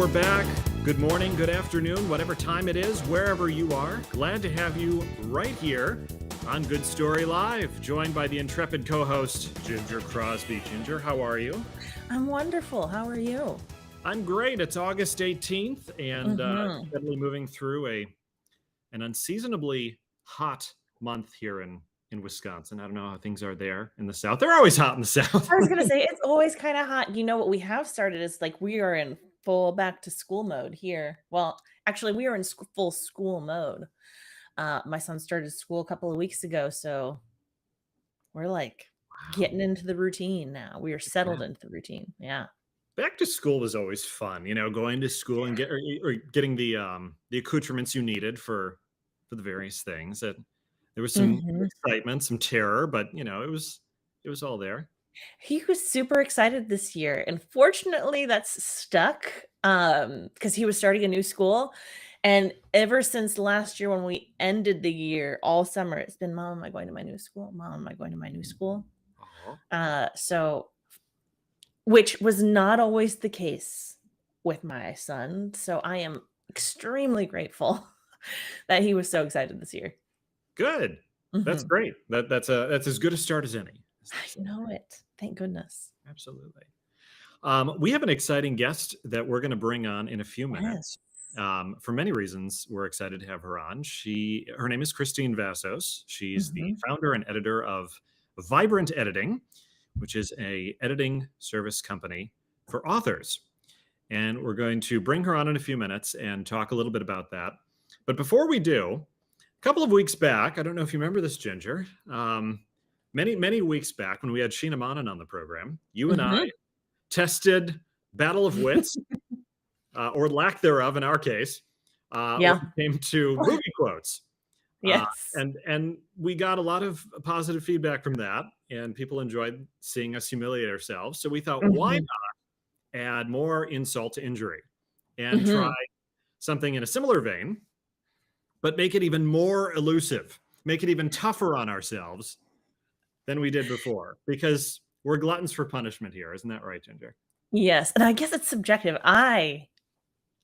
we're back. Good morning, good afternoon, whatever time it is, wherever you are. Glad to have you right here on Good Story Live, joined by the intrepid co-host, Ginger Crosby. Ginger, how are you? I'm wonderful. How are you? I'm great. It's August 18th, and steadily moving through an unseasonably hot month here in Wisconsin. I don't know how things are there in the South. They're always hot in the South. I was going to say, it's always kind of hot. You know what we have started is like we are in full back to school mode here. Well, actually, we are in full school mode. My son started school a couple of weeks ago, so we're like getting into the routine now. We are settled into the routine. Yeah. Back to school was always fun, going to school and getting the accoutrements you needed for the various things. That there was some excitement, some terror, but it was all there. He was super excited this year, and fortunately that's stuck because he was starting a new school. And ever since last year when we ended the year, all summer, it's been, Mom, am I going to my new school? Mom, am I going to my new school? So, which was not always the case with my son. So I am extremely grateful that he was so excited this year. Good. That's great. That's as good a start as any. I know it. Thank goodness. Absolutely. We have an exciting guest that we're going to bring on in a few minutes. Yes. For many reasons, we're excited to have her on. Her name is Christine Vassos. She's the founder and editor of Vibrant Editing, which is an editing service company for authors. And we're going to bring her on in a few minutes and talk a little bit about that. But before we do, a couple of weeks back, I don't know if you remember this, Ginger, many weeks back when we had Sheena Manan on the program, you and I tested Battle of Wits, or lack thereof in our case, when it came to movie quotes. Yes. And we got a lot of positive feedback from that, and people enjoyed seeing us humiliate ourselves. So we thought, why not add more insult to injury and try something in a similar vein, but make it even more elusive, make it even tougher on ourselves than we did before, because we're gluttons for punishment here. Isn't that right, Ginger? Yes. And I guess it's subjective. I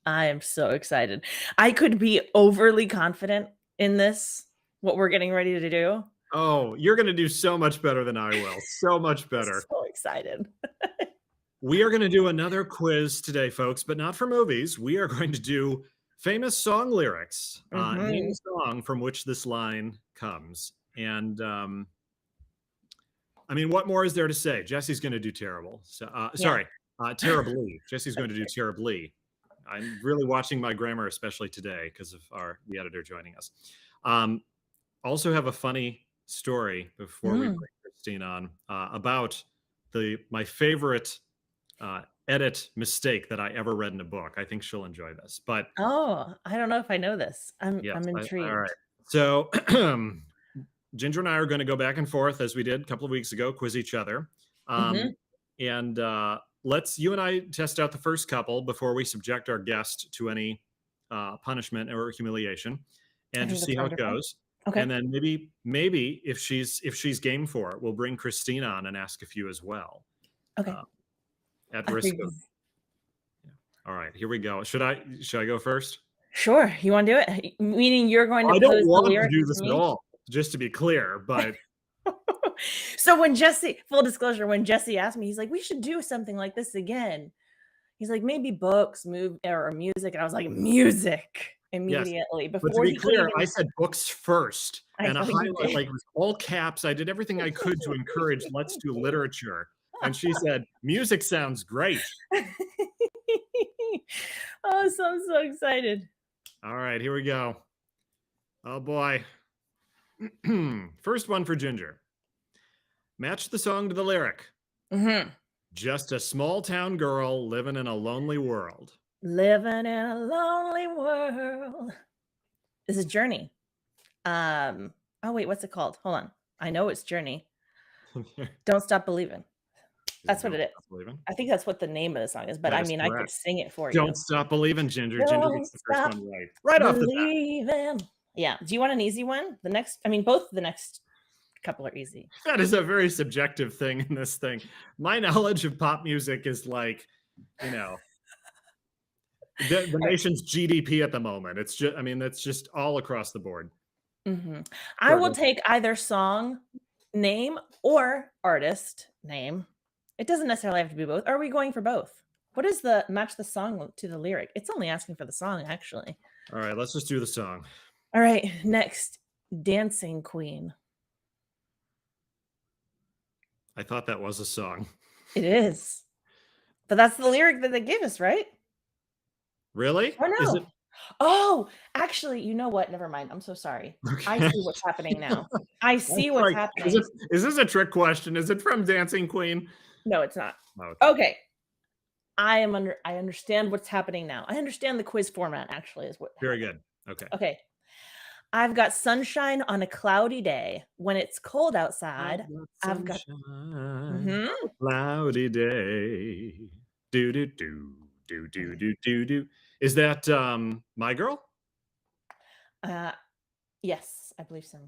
am so excited. I could be overly confident in this, what we're getting ready to do. Oh, you're going to do so much better than I will. So much better. So excited. We are going to do another quiz today, folks, but not for movies. We are going to do famous song lyrics, name a song from which this line comes. And I mean, what more is there to say? Jesse's going to do terrible. So, terribly. Jesse's going to do terribly. I'm really watching my grammar, especially today, because of the editor joining us. Also have a funny story before we bring Christine on about my favorite edit mistake that I ever read in a book. I think she'll enjoy this. But I don't know if I know this. I'm intrigued. All right. So Ginger and I are going to go back and forth as we did a couple of weeks ago, quiz each other. And let's you and I test out the first couple before we subject our guest to any punishment or humiliation, and just see how it goes. Okay. And then maybe if she's game for it, we'll bring Christine on and ask a few as well. Okay. At risk of. Yeah. All right, here we go. Should I go first? Sure. You want to do it? Meaning you're going to. I don't want to do this at all. Just to be clear, but. So full disclosure, when Jesse asked me, he's like, we should do something like this again. He's like, maybe books, or music. And I was like, music immediately. Yes. But to be clear, I said books first. And a highlight, like, it was all caps. I did everything I could to encourage, let's do literature. And she said, music sounds great. Oh, so I'm so excited. All right, here we go. Oh, boy. First one for Ginger. Match the song to the lyric. Just a small town girl living in a lonely world. Living in a lonely world. This is Journey. Oh, wait, what's it called? Hold on. I know it's Journey. Don't Stop Believing. That's what it is. I think that's what the name of the song is, but I mean, correct. I could sing it for you. Don't Stop Believing, Ginger. Ginger gets the first one right. Right off the bat. Yeah. Do you want an easy one? Both the next couple are easy. That is a very subjective thing in this thing. My knowledge of pop music is like, the nation's GDP at the moment. It's just, I mean, that's just all across the board. I will take either song name or artist name. It doesn't necessarily have to be both. Are we going for both? What is the match the song to the lyric? It's only asking for the song, actually. All right, let's just do the song. All right, next, Dancing Queen. I thought that was a song. It is. But that's the lyric that they gave us, right? Really? Oh, Is no. it? Oh, actually, you know what? Never mind. I'm so sorry. I Okay. see what's happening now. I see That's what's like, happening. is this a trick question? Is it from Dancing Queen? No, it's not. Okay. Okay. I understand what's happening now. I understand the quiz format actually is what Very happened. good. Okay. Okay. I've got sunshine on a cloudy day. When it's cold outside, I've got sunshine on a cloudy day. Do do do do do do do do. Is that My Girl? Yes, I believe so.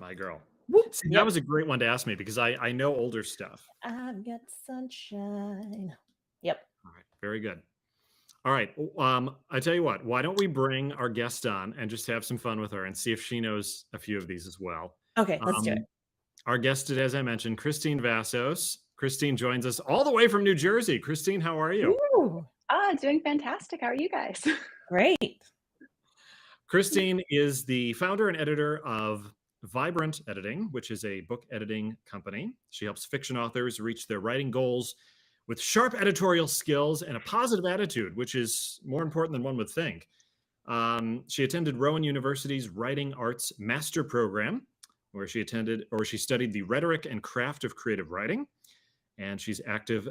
My Girl. Whoop. See, that Yep. was a great one to ask me because I know older stuff. I've got sunshine. Yep. All right, very good. All right, I tell you what, why don't we bring our guest on and just have some fun with her and see if she knows a few of these as well. Okay, let's do it. Our guest today, as I mentioned, Christine Vassos. Christine joins us all the way from New Jersey. Christine, how are you? Ooh, Doing fantastic. How are you guys? great. Christine is the founder and editor of Vibrant Editing, which is a book editing company. She helps fiction authors reach their writing goals with sharp editorial skills and a positive attitude, which is more important than one would think. She attended Rowan University's Writing Arts Master Program, where she studied the rhetoric and craft of creative writing. And she's active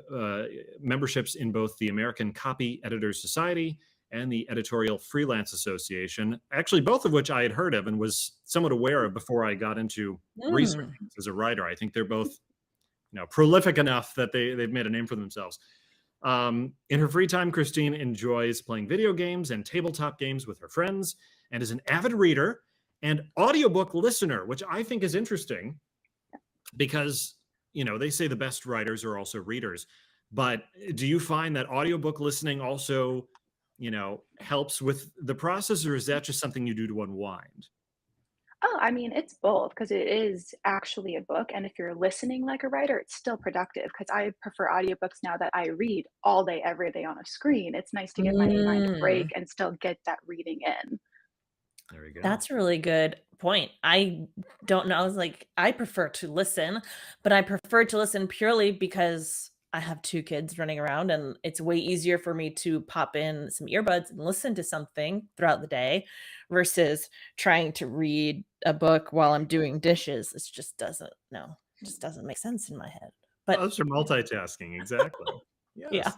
memberships in both the American Copy Editors Society and the Editorial Freelance Association, actually both of which I had heard of and was somewhat aware of before I got into researching as a writer. I think they're both prolific enough that they've made a name for themselves. In her free time, Christine enjoys playing video games and tabletop games with her friends and is an avid reader and audiobook listener, which I think is interesting because, they say the best writers are also readers. But do you find that audiobook listening also, helps with the process, or is that just something you do to unwind? Oh, I mean, it's both because it is actually a book. And if you're listening like a writer, it's still productive because I prefer audiobooks now that I read all day, every day on a screen. It's nice to give my mind a break and still get that reading in. There we go. That's a really good point. I don't know. I was like, I prefer to listen, but I prefer to listen purely because I have 2 kids running around and it's way easier for me to pop in some earbuds and listen to something throughout the day versus trying to read a book while I'm doing dishes. It just doesn't make sense in my head. But Those are multitasking, exactly. yeah. Yes.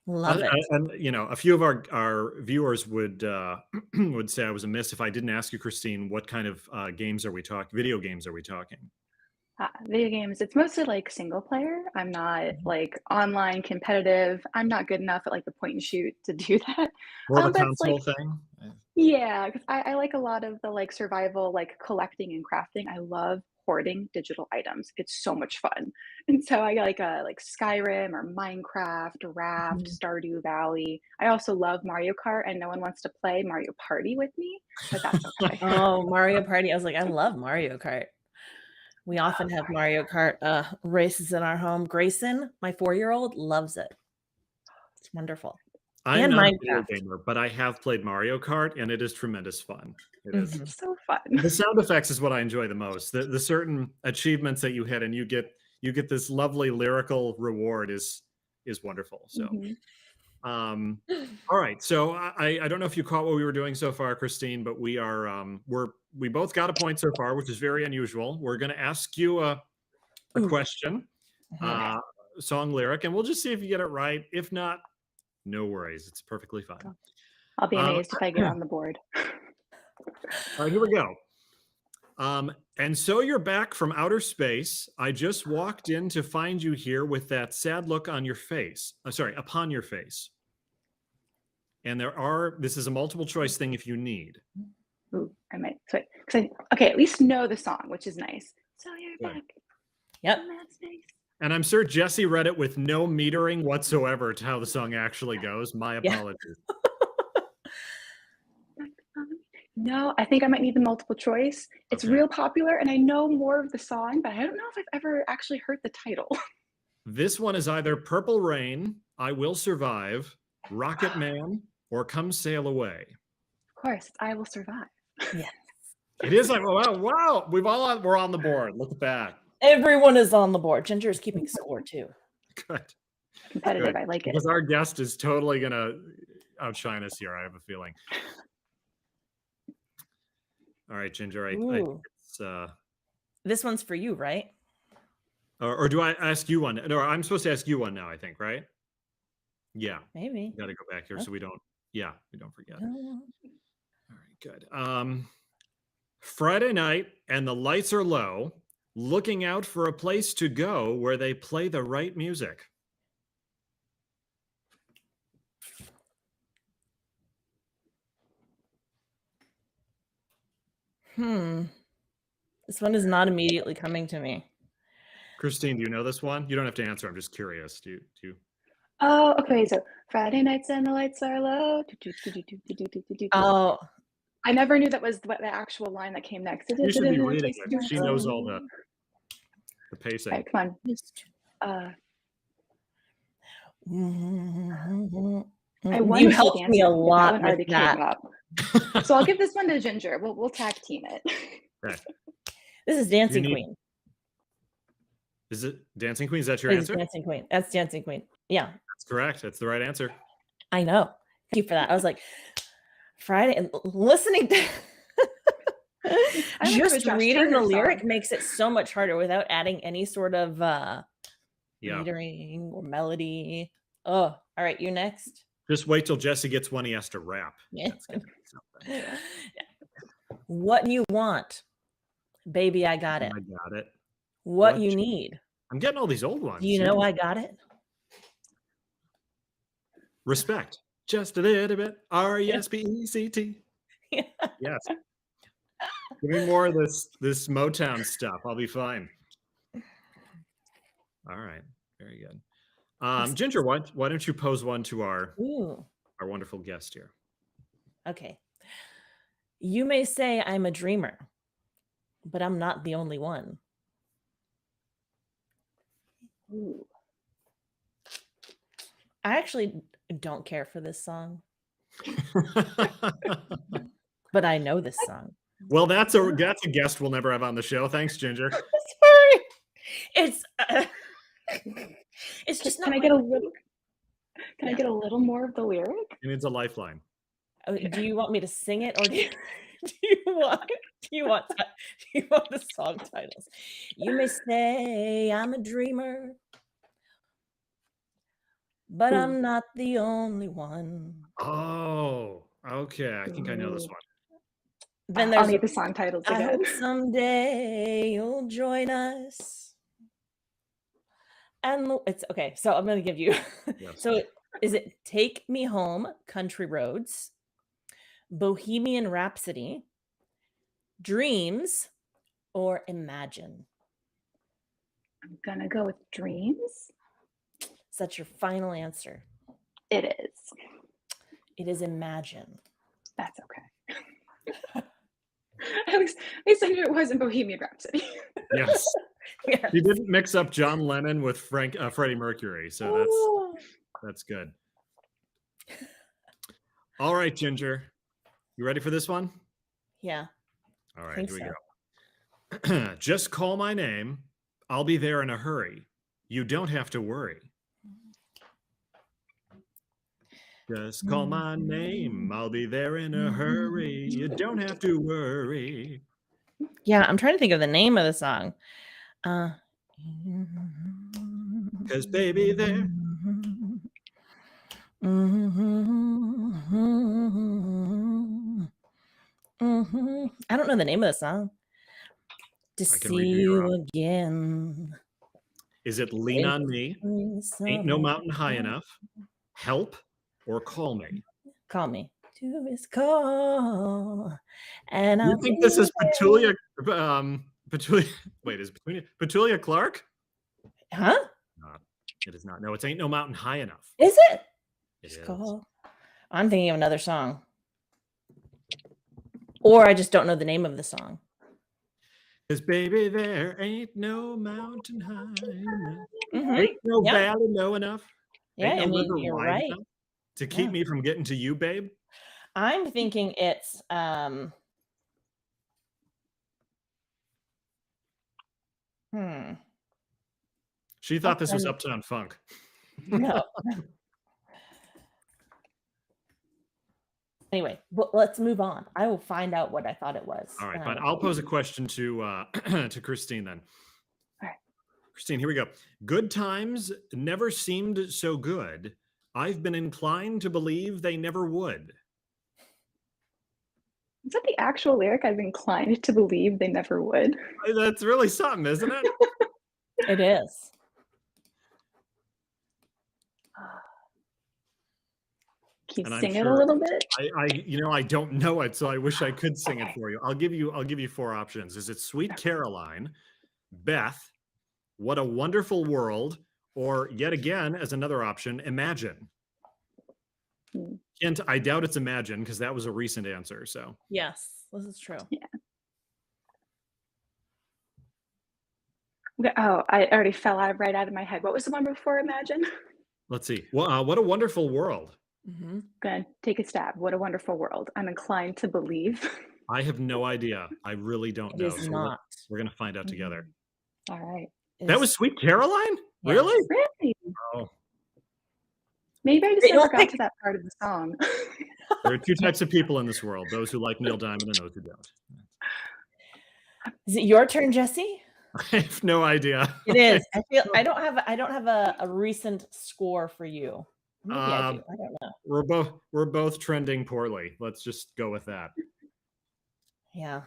Love it. And a few of our viewers would would say I was amiss if I didn't ask you, Christine, what kind of games are we talking? Video games are we talking? Video games, it's mostly like single player. I'm not like online competitive. I'm not good enough at like the point and shoot to do that. More of a But it's like, console thing? yeah, because I like a lot of the like survival, like collecting and crafting. I love hoarding digital items. It's so much fun. And so I like Skyrim or Minecraft, Raft, Mhm. Stardew Valley. I also love Mario Kart, and no one wants to play Mario Party with me, but that's okay. Oh, Mario Party. I was like, I love Mario Kart. We often have Mario Kart races in our home. Grayson, my 4-year-old, loves it. It's wonderful. I'm And not a video Minecraft. gamer, but I have played Mario Kart, and it is tremendous fun. It is. Mhm. So fun. The sound effects is what I enjoy the most. The certain achievements that you hit, and you get this lovely lyrical reward is wonderful. So. Mhm. All right. So I don't know if you caught what we were doing so far, Christine, but we are we both got a point so far, which is very unusual. We're going to ask you a Ooh. question, Mhm. song lyric, and we'll just see if you get it right. If not, no worries. It's perfectly fine. I'll be Um, amazed if I get on the board. all right, here we go. And so you're back from outer space. I just walked in to find you here with that sad look on your face. Upon your face. And this is a multiple choice thing if you need. Ooh, I might switch. Okay, at least know the song, which is nice. So you're Good. back. Yep. from that space. And I'm sure Jesse read it with no metering whatsoever to how the song actually goes. My apologies. No, I think I might need the multiple choice. It's Okay. real popular, and I know more of the song, but I don't know if I've ever actually heard the title. This one is either Purple Rain, I Will Survive, Rocket Man, or Come Sail Away. Of course, it's I Will Survive. Yes. It is like, wow, we're on the board. Look at that. Everyone is on the board. Ginger is keeping score too. Good. Competitive, Good. I like it. Because our guest is totally gonna outshine us here. I have a feeling. All right, Ginger. I it's, this one's for you, right? or do I ask you one? No, I'm supposed to ask you one now. I think, right? Yeah. Maybe. Got to go back here so we don't. Yeah, we don't forget. Oh. All right, good. Friday night and the lights are low. Looking out for a place to go where they play the right music. This one is not immediately coming to me. Christine, do you know this one? You don't have to answer. I'm just curious. Do you? Oh, okay. So Friday nights and the lights are low. Oh, I never knew that was what the actual line that came next. You should be reading it. She knows all the pacing. Okay, come on. You helped me a lot with that. So I'll give this one to Ginger. We'll tag team it. Okay. This is Dancing Queen. Is it Dancing Queen? Is that your It is answer? Dancing Queen. That's Dancing Queen. Yeah. That's correct. That's the right answer. I know. Thank you for that. I was like, Friday and listening to just reading the lyric makes it so much harder without adding any sort of metering or melody. Oh, all right. You next. Just wait till Jesse gets one he has to rap. Yeah. What you want, baby, I got it. I got it. What you need. I'm getting all these old ones. Do you know I got it? Respect. Just a little bit. R-E-S-P-E-C-T. Yeah. Yes. Give me more of this Motown stuff. I'll be fine. All right. Very good. Ginger, why don't you pose one to our wonderful guest here? Okay. You may say I'm a dreamer, but I'm not the only one. Ooh. I actually don't care for this song. But I know this song. Well, that's a guest we'll never have on the show. Thanks, Ginger. Sorry. It's just not. Can I get a little more of the lyric? It needs a lifeline. Do you want me to sing it, or do you want the song titles? You may say I'm a dreamer, but I'm not the only one. Oh, okay. I think I know this one. Then there's I'll need the song titles again. I hope someday you'll join us. And it's okay. So I'm going to give you. Yes. So is it Take Me Home, Country Roads, Bohemian Rhapsody, Dreams, or Imagine? I'm gonna go with Dreams. Is that your final answer? It is. It is Imagine. That's okay. At least I knew it wasn't Bohemian Rhapsody. Yes. Yes. You didn't mix up John Lennon with Freddie Mercury, so that's good. All right, Ginger. You ready for this one? Yeah. All right, here we go. Just call my name. I'll be there in a hurry. You don't have to worry. Just call my name. I'll be there in a hurry. You don't have to worry. Yeah, I'm trying to think of the name of the song. 'Cause baby, there. I don't know the name of the song. To see you again. Is it Lean on Me, Ain't No Mountain High Enough, Help, or Call Me? Call me. To his call. And you think this is Petulia? Wait, is Petulia Clark? Huh? It is not. No, it's Ain't No Mountain High Enough. Is it? It is. Cool. I'm thinking of another song. Or I just don't know the name of the song. Because baby, there ain't no mountain high enough. Mhm. Ain't no Yeah. valley low enough. Yeah, Ain't no I mean, river you're wide right. enough to keep me from getting to you, babe. I'm thinking it's She thought this was Uptown Funk. No. Anyway, let's move on. I will find out what I thought it was. All right, fine. I'll pose a question to to Christine then. All right. Christine, here we go. Good times never seemed so good. I've been inclined to believe they never would. Is that the actual lyric? I've been inclined to believe they never would. That's really something, isn't it? It is. Can you And sing it a little bit? I don't know it, so I wish I could sing it for you. I'll give you 4 options. Is it Sweet Caroline, Beth, What a Wonderful World, or yet again, as another option, Imagine? Kent, I doubt it's Imagine because that was a recent answer. So Yes, this is true. Yeah. Oh, I already fell right out of my head. What was the one before Imagine? let's see. Well, What a Wonderful World. Good. Take a stab. What a wonderful world. I'm inclined to believe. I have no idea. I really don't know. It is not. We're going to find out together. All right. That was Sweet Caroline? Yeah. Really? Really? Oh. Maybe I just never got to that part of the song. There are 2 types of people in this world, those who like Neil Diamond and those who don't. Is it your turn, Jesse? I have no idea. It is. I don't have a recent score for you. Maybe I do. I don't know. We're both trending poorly. Let's just go with that. Yeah.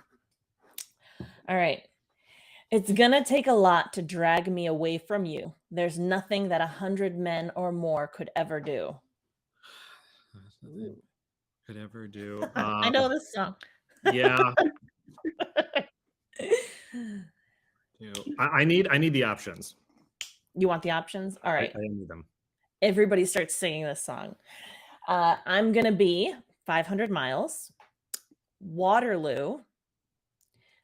All right. It's gonna take a lot to drag me away from you. There's nothing that 100 men or more could ever do. Could ever do. I know this song. Yeah. I need the options. You want the options? All right. I need them. Everybody starts singing this song. I'm gonna be 500 miles, Waterloo,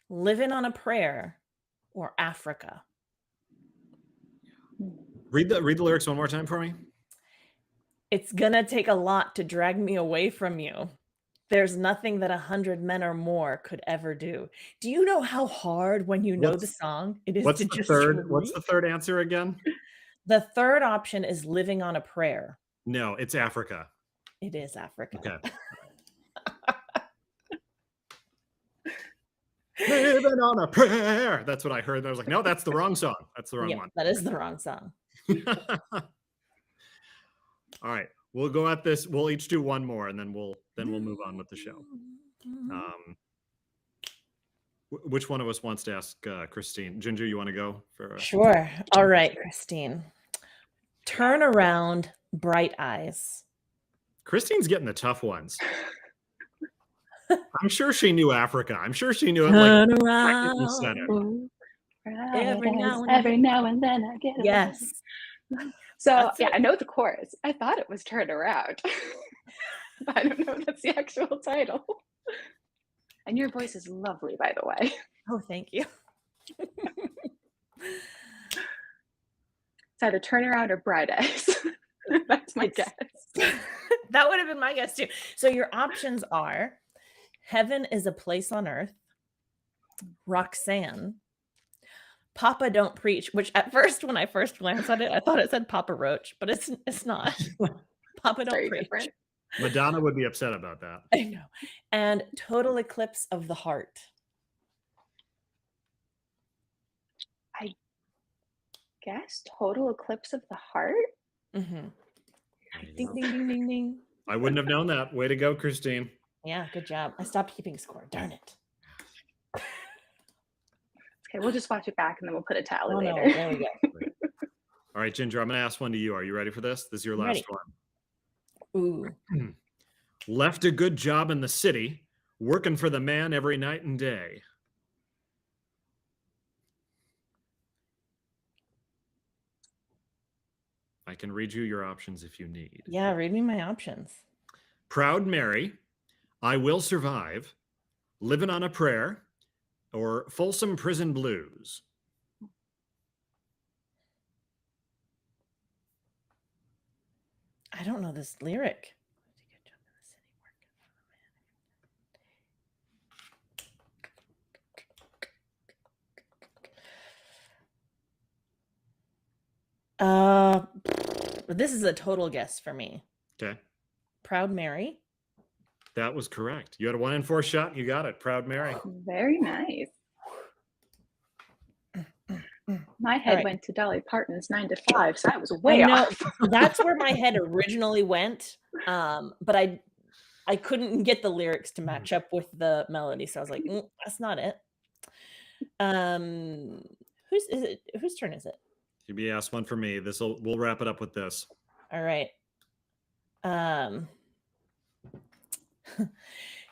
Living on a Prayer, or Africa. Read the lyrics one more time for me. It's gonna take a lot to drag me away from you. There's nothing that 100 men or more could ever do. Do you know how hard when you know the song it is to just read? What's the third answer again? The third option is Living on a Prayer. No, it's Africa. It is Africa. Okay. Living on a prayer. That's what I heard. I was like, no, that's the wrong song. That's the wrong one. That is the wrong song. All right. We'll go at this. We'll each do one more and then we'll move on with the show. Which one of us wants to ask Christine? Ginger, you want to go for Sure. All right, Christine. Turn around, bright eyes. Christine's getting the tough ones. I'm sure she knew Africa. I'm sure she knew it like around. Every now and then I get it. Yes. So yeah, I know the chorus. I thought it was Turn Around. But I don't know if that's the actual title. And your voice is lovely, by the way. Oh, thank you. It's either Turn Around or Bright Eyes. That's my guess. That would have been my guess too. So your options are Heaven is a Place on Earth, Roxanne, Papa Don't Preach, which at first, when I first glanced at it, I thought it said Papa Roach, but it's not. Papa Don't Preach. Different. Madonna would be upset about that. I know. And Total Eclipse of the Heart. I guess Total Eclipse of the Heart? Mm-hmm. Ding, ding, ding, ding, ding. I wouldn't have known that. Way to go, Christine. Yeah, good job. I stopped keeping score. Darn it. Okay, we'll just watch it back and then we'll put a tally later. No. There we go. All right, Ginger, I'm going to ask one to you. Are you ready for this? This is your last one. Ooh. Left a good job in the city, working for the man every night and day. I can read you your options if you need. Yeah, read me my options. Proud Mary, I Will Survive, Living on a Prayer, or Folsom Prison Blues. I don't know this lyric. This is a total guess for me. Okay. Proud Mary. That was correct. You had a 1 in 4 shot. You got it. Proud Mary. Very nice. My head went to Dolly Parton's 9 to 5, so that was way off. That's where my head originally went, but I couldn't get the lyrics to match up with the melody, so I was like, that's not it. Whose turn is it? You'll be asked one for me. We'll wrap it up with this. All right.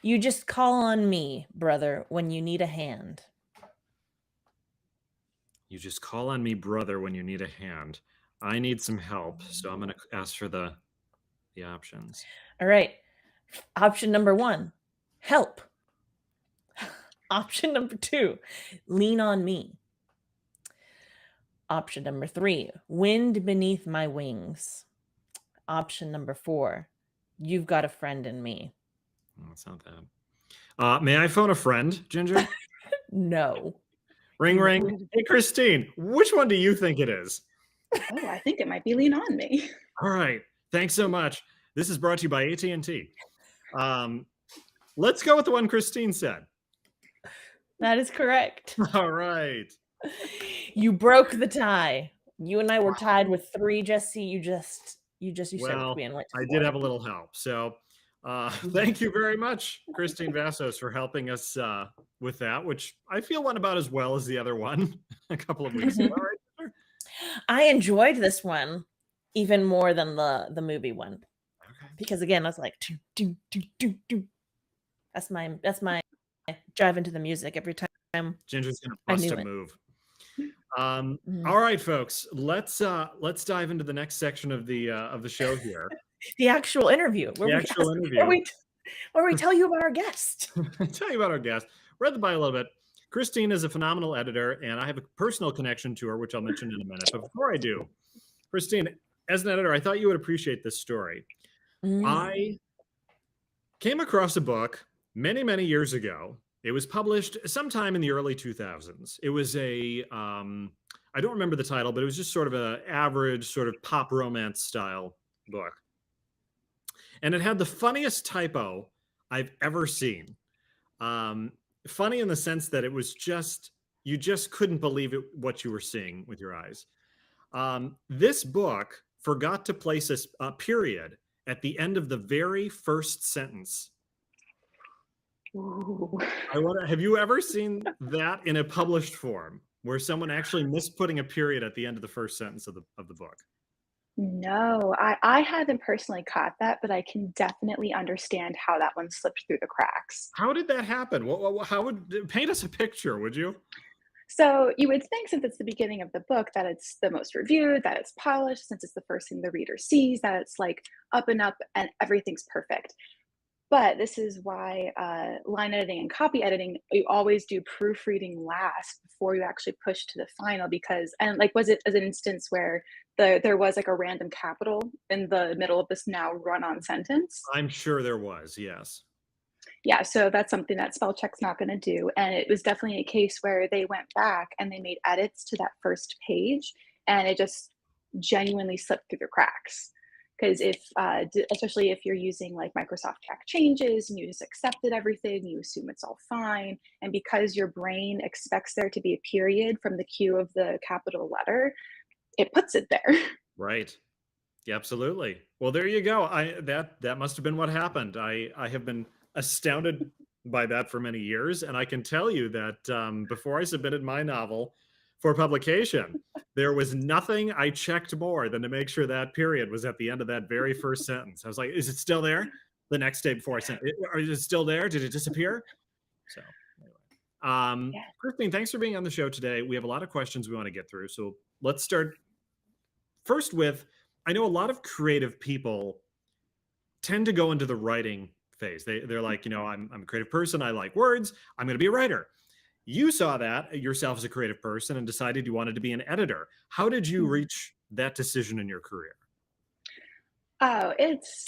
You just call on me, brother, when you need a hand. You just call on me, brother, when you need a hand. I need some help, so I'm going to ask for the options. All right. Option number 1, help. Option number 2, lean on me. Option number 3, wind beneath my wings. Option number 4, you've got a friend in me. Oh, it's not that. May I phone a friend, Ginger? No. Ring, ring. Hey, Christine, which one do you think it is? Oh, I think it might be Lean On Me. All right. Thanks so much. This is brought to you by AT&T. Let's go with the one Christine said. That is correct. All right. You broke the tie. You and I were tied with 3, Jesse. You usurped me and went to 4. I did have a little help. So thank you very much, Christine Vassos, for helping us with that, which I feel went about as well as the other one a couple of weeks ago. Right? I enjoyed this one even more than the movie one. Okay. Because again, I was like, do. That's my drive into the music every time. Ginger's gonna bust a move. All right, folks, let's dive into the next section of the show here. The actual interview. Where we tell you about our guest. Tell you about our guest. Read the bio a little bit. Christine is a phenomenal editor, and I have a personal connection to her, which I'll mention in a minute. But before I do, Christine, as an editor, I thought you would appreciate this story. I came across a book many, many years ago. It was published sometime in the early 2000s. It was I don't remember the title, but it was just sort of an average sort of pop romance style book. And it had the funniest typo I've ever seen. Funny in the sense that it was you just couldn't believe what you were seeing with your eyes. This book forgot to place a period at the end of the very first sentence. Ooh. Have you ever seen that in a published form where someone actually missed putting a period at the end of the first sentence of the book? No, I haven't personally caught that, but I can definitely understand how that one slipped through the cracks. How did that happen? How would paint us a picture, would you? So you would think, since it's the beginning of the book, that it's the most reviewed, that it's polished, since it's the first thing the reader sees, that it's like up and up and everything's perfect. But this is why line editing and copy editing, you always do proofreading last before you actually push to the final, because, and like, was it as an instance where there was like a random capital in the middle of this now run-on sentence? I'm sure there was, yes. Yeah, so that's something that spell check's not going to do. And it was definitely a case where they went back and they made edits to that first page, and it just genuinely slipped through the cracks. Because especially if you're using like Microsoft track changes and you just accepted everything, you assume it's all fine. And because your brain expects there to be a period from the cue of the capital letter, it puts it there. Right. Yeah, absolutely. Well, there you go. That must have been what happened. I have been astounded by that for many years. And I can tell you that before I submitted my novel for publication, there was nothing I checked more than to make sure that period was at the end of that very first sentence. I was like, is it still there? The next day before I sent it, is it still there? Did it disappear? So anyway. Yeah. Christine, thanks for being on the show today. We have a lot of questions we want to get through. So let's start first with I know a lot of creative people tend to go into the writing phase. They're like, I'm a creative person. I like words. I'm going to be a writer. You saw that yourself as a creative person and decided you wanted to be an editor. How did you Mhm. reach that decision in your career? Oh, it's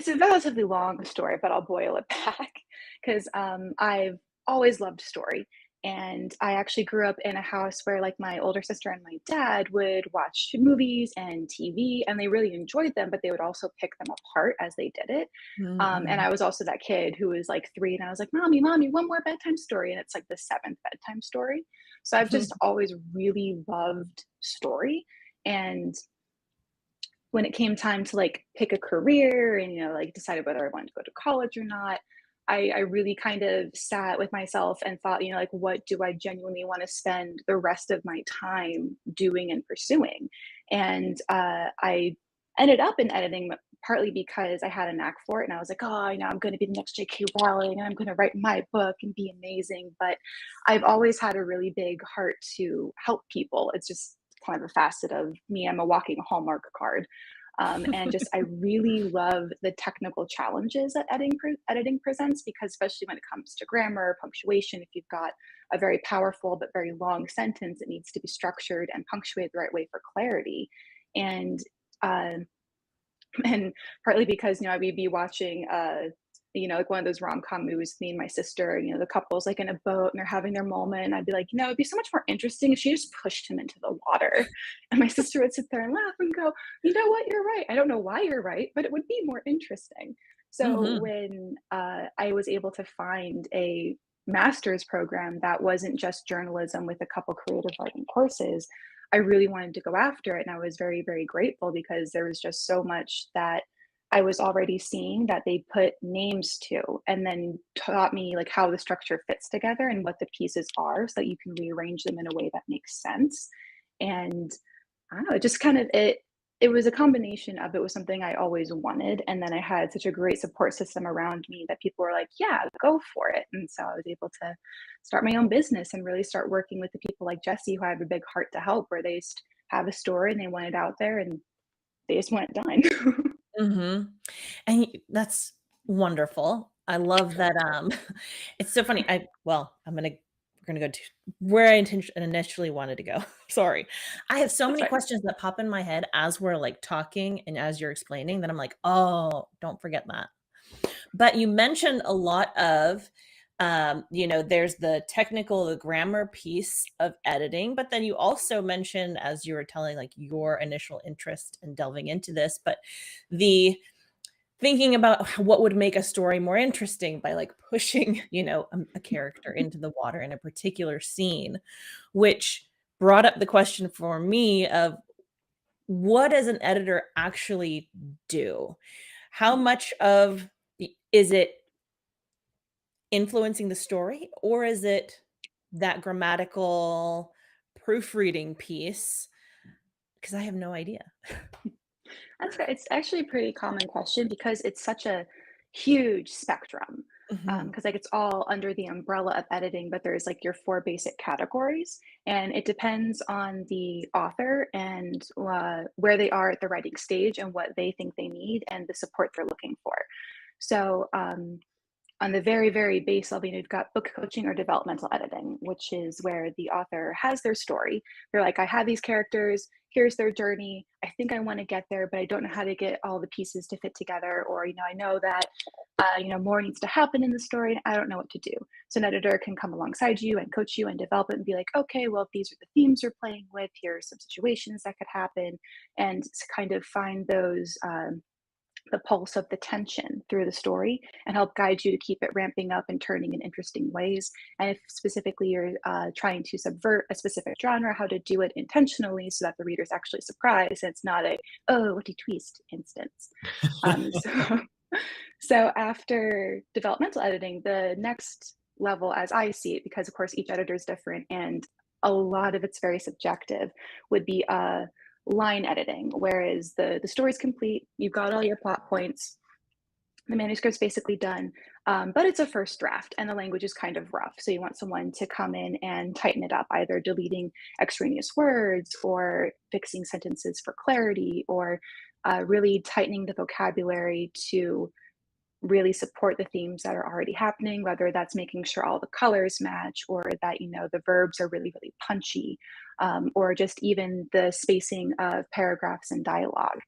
a relatively long story, but I'll boil it back because I've always loved story. And I actually grew up in a house where, like, my older sister and my dad would watch movies and TV, and they really enjoyed them, but they would also pick them apart as they did it. And Mm-mm. I was also that kid who was like 3, and I was like, "Mommy, mommy, one more bedtime story," and it's like the seventh bedtime story. So I've just always really loved story, and when it came time to like pick a career and like decided whether I wanted to go to college or not, I really kind of sat with myself and thought, like, what do I genuinely want to spend the rest of my time doing and pursuing? And I ended up in editing partly because I had a knack for it, and I was like, oh, I know I'm going to be the next J.K. Rowling, and I'm going to write my book and be amazing. But I've always had a really big heart to help people. It's just kind of a facet of me. I'm a walking Hallmark card. And just I really love the technical challenges that editing presents, because especially when it comes to grammar, punctuation, if you've got a very powerful but very long sentence, it needs to be structured and punctuated the right way for clarity. And um, and partly because I would be watching like one of those rom-com movies, me and my sister, the couple's like in a boat and they're having their moment, and I'd be like, it'd be so much more interesting if she just pushed him into the water. And my sister would sit there and laugh and go, you know what, you're right, I don't know why you're right, but it would be more interesting. So Hmm. when I was able to find a master's program that wasn't just journalism with a couple creative writing courses, I really wanted to go after it. And I was very, very grateful because there was just so much that I was already seeing that they put names to, and then taught me like how the structure fits together and what the pieces are so that you can rearrange them in a way that makes sense. And I don't know, it just kind of it was a combination of, it was something I always wanted, and then I had such a great support system around me that people were like, "Yeah, go for it." And so I was able to start my own business and really start working with the people like Jesse, who have a big heart to help, where they just have a story and they want it out there and they just want it done. Hmm. And that's wonderful. I love that. It's so funny. We're gonna go to where I initially wanted to go. Sorry. I have so That's many fine. questions that pop in my head as we're like talking and as you're explaining that I'm like, oh, don't forget that. But you mentioned a lot of, there's the technical, the grammar piece of editing, but then you also mentioned, as you were telling, like your initial interest in delving into this, but the thinking about what would make a story more interesting by like pushing, a character into the water in a particular scene, which brought up the question for me of what does an editor actually do? How much of is it influencing the story, or is it that grammatical proofreading piece? Because I have no idea. That's good. It's actually a pretty common question because it's such a huge spectrum. Mhm. Because like it's all under the umbrella of editing, but there's like your four basic categories, and it depends on the author and where they are at the writing stage and what they think they need and the support they're looking for. So on the very, very base level, you've got book coaching or developmental editing, which is where the author has their story. They're like, I have these characters, here's their journey. I think I want to get there, but I don't know how to get all the pieces to fit together. Or, I know that, more needs to happen in the story, and I don't know what to do. So an editor can come alongside you and coach you and develop it and be like, okay, well, if these are the themes you're playing with, here are some situations that could happen, and to kind of find those, the pulse of the tension through the story and help guide you to keep it ramping up and turning in interesting ways. And if specifically you're trying to subvert a specific genre, how to do it intentionally so that the reader's actually surprised and it's not a, oh, what a twist instance. So, so after developmental editing, the next level, as I see it, because of course each editor is different and a lot of it's very subjective, would be line editing, whereas the story's complete, you've got all your plot points, the manuscript's basically done. But it's a first draft and the language is kind of rough. So you want someone to come in and tighten it up, either deleting extraneous words or fixing sentences for clarity, or really tightening the vocabulary to really support the themes that are already happening, whether that's making sure all the colors match, or that, the verbs are really, really punchy, or just even the spacing of paragraphs and dialogue.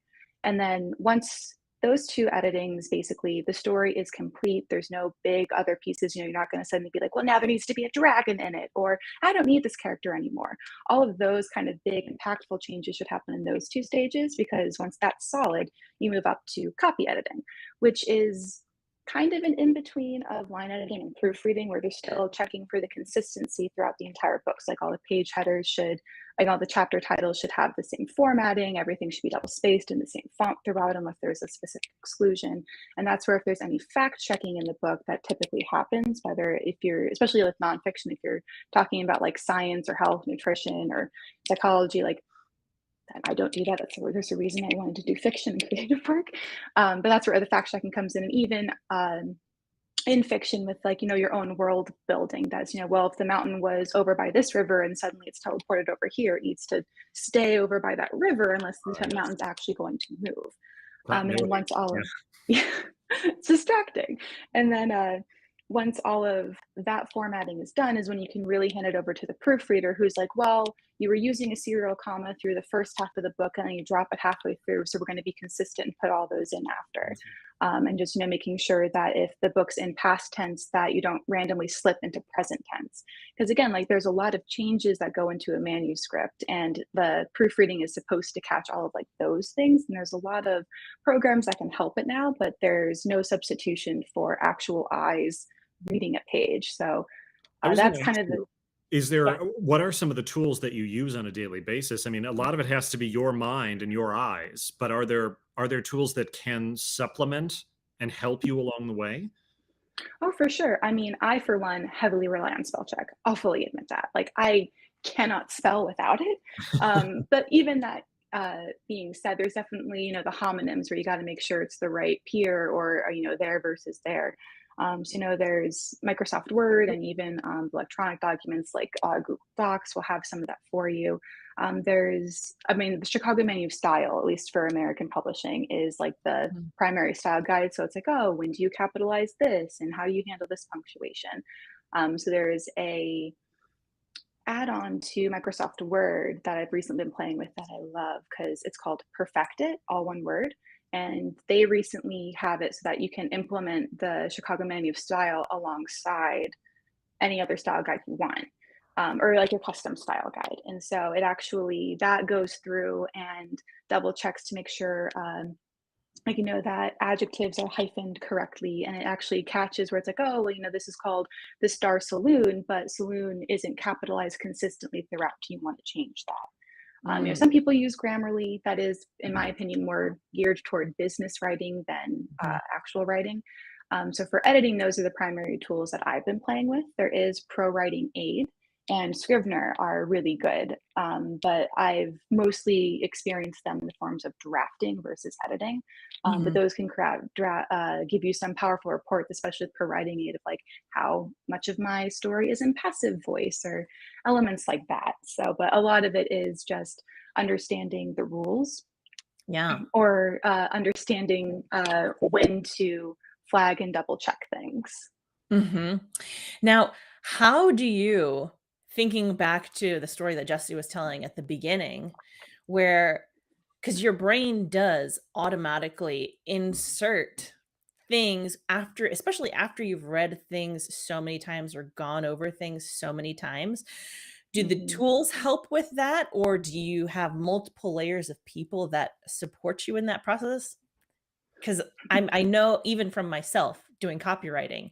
And then once those two editings, basically the story is complete, there's no big other pieces. You're not going to suddenly be like, well, now there needs to be a dragon in it, or I don't need this character anymore. All of those kind of big impactful changes should happen in those two stages, because once that's solid, you move up to copy editing, which is kind of an in-between of line editing and proofreading, where they're still checking for the consistency throughout the entire books. Like all the page headers should, like all the chapter titles should have the same formatting, everything should be double spaced in the same font throughout, unless there's a specific exclusion. And that's where, if there's any fact checking in the book, that typically happens, whether if you're, especially with nonfiction, if you're talking about like science or health, nutrition, or psychology, like I don't do that. There's a reason I wanted to do fiction and creative work. But that's where the fact checking comes in. And even in fiction, with like, your own world building, that's, well, if the mountain was over by this river and suddenly it's teleported over here, it needs to stay over by that river unless the mountain's actually going to move. And then once all of, yeah, it's distracting. And then once all of that formatting is done is when you can really hand it over to the proofreader, who's like, well, you were using a serial comma through the first half of the book and then you drop it halfway through, so we're going to be consistent and put all those in after. And just, making sure that if the book's in past tense, that you don't randomly slip into present tense. Because again, like there's a lot of changes that go into a manuscript, and the proofreading is supposed to catch all of like those things. And there's a lot of programs that can help it now, but there's no substitution for actual eyes reading a page. So that's kind of the... Is there, what are some of the tools that you use on a daily basis? I mean, a lot of it has to be your mind and your eyes, but are there tools that can supplement and help you along the way? Oh, for sure. I mean, I, for one, heavily rely on spell check. I'll fully admit that. Like, I cannot spell without it. But even that being said, there's definitely, the homonyms where you got to make sure it's the right peer, or, there versus there. So, there's Microsoft Word, and even electronic documents like Google Docs will have some of that for you. The Chicago Menu Style, at least for American publishing, is like the primary style guide. So it's like, oh, when do you capitalize this, and how do you handle this punctuation? So there is a add-on to Microsoft Word that I've recently been playing with that I love, because it's called Perfect It, all one word. And they recently have it so that you can implement the Chicago Menu of Style alongside any other style guide you want, or like your custom style guide. And so it actually, that goes through and double checks to make sure, that adjectives are hyphened correctly. And it actually catches where it's like, oh, well, this is called the Star Saloon, but saloon isn't capitalized consistently throughout. Do you want to change that? Some people use Grammarly. That is, in my opinion, more geared toward business writing than actual writing. So for editing, those are the primary tools that I've been playing with. There is Pro Writing Aid and Scrivener are really good, but I've mostly experienced them in the forms of drafting versus editing. But those can give you some powerful reports, especially with Pro Writing Aid, of like how much of my story is in passive voice or elements like that. So, but a lot of it is just understanding the rules, or understanding when to flag and double check things. Now, how do you, thinking back to the story that Jesse was telling at the beginning, where, because your brain does automatically insert things after, especially after you've read things so many times or gone over things so many times, do the tools help with that, or do you have multiple layers of people that support you in that process? Because I know, even from myself doing copywriting,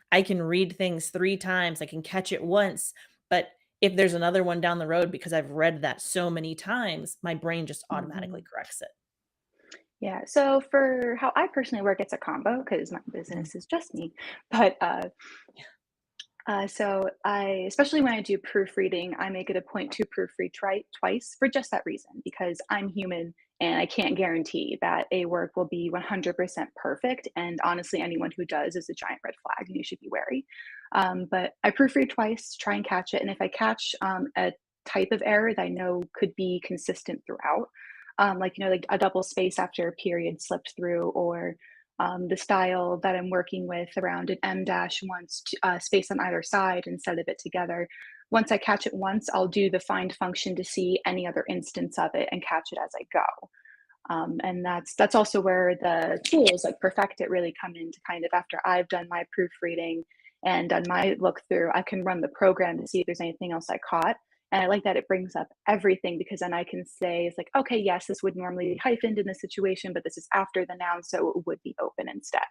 I can read things 3 times, I can catch it once, but if there's another one down the road, because I've read that so many times, my brain just automatically corrects it. Yeah, so for how I personally work, it's a combo, because my business is just me. But so especially when I do proofreading, I make it a point to proofread twice for just that reason, because I'm human And I can't guarantee that a work will be 100% perfect. And honestly, anyone who does is a giant red flag, and you should be wary. But I proofread twice, try and catch it. And if I catch a type of error that I know could be consistent throughout, like, like a double space after a period slipped through, or the style that I'm working with around an M dash once space on either side instead of it together. Once I catch it once, I'll do the find function to see any other instance of it and catch it as I go. And that's also where the tools like Perfect It really come into kind of after I've done my proofreading and done my look through, I can run the program to see if there's anything else I caught. And I like that it brings up everything, because then I can say, it's like, okay, yes, this would normally be hyphened in this situation, but this is after the noun, so it would be open instead.